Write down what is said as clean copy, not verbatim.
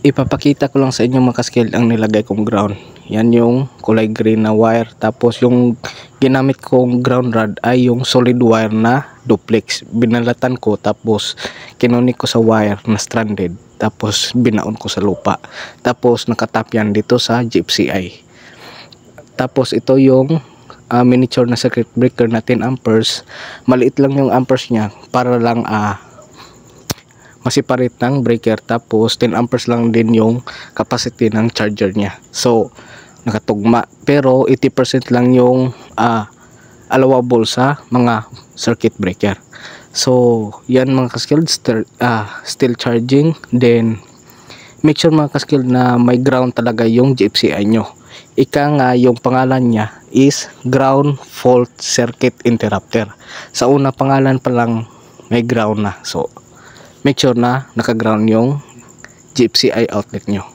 Ipapakita ko lang sa inyo mga kaskil ang nilagay kong ground. Yan yung kulay green na wire. Tapos yung ginamit kong ground rod ay yung solid wire na duplex. Binalatan ko tapos kinunik ko sa wire na stranded. Tapos binaon ko sa lupa. Tapos nakatap yan dito sa GFCI. Tapos ito yung miniature na circuit breaker na 10 amperes. Maliit lang yung amperes niya para lang masiparate ng breaker, tapos 10 amperes lang din yung capacity ng charger niya. So nakatugma, pero 80% lang yung allowable sa mga circuit breaker. So yan mga kaskilled, still charging. Then make sure mga kaskilled na may ground talaga yung GFCI nyo. Ika nga yung pangalan niya is ground fault circuit interrupter. Sa una pangalan pa lang may ground na. So make sure na naka-ground yung GFCI outlet nyo.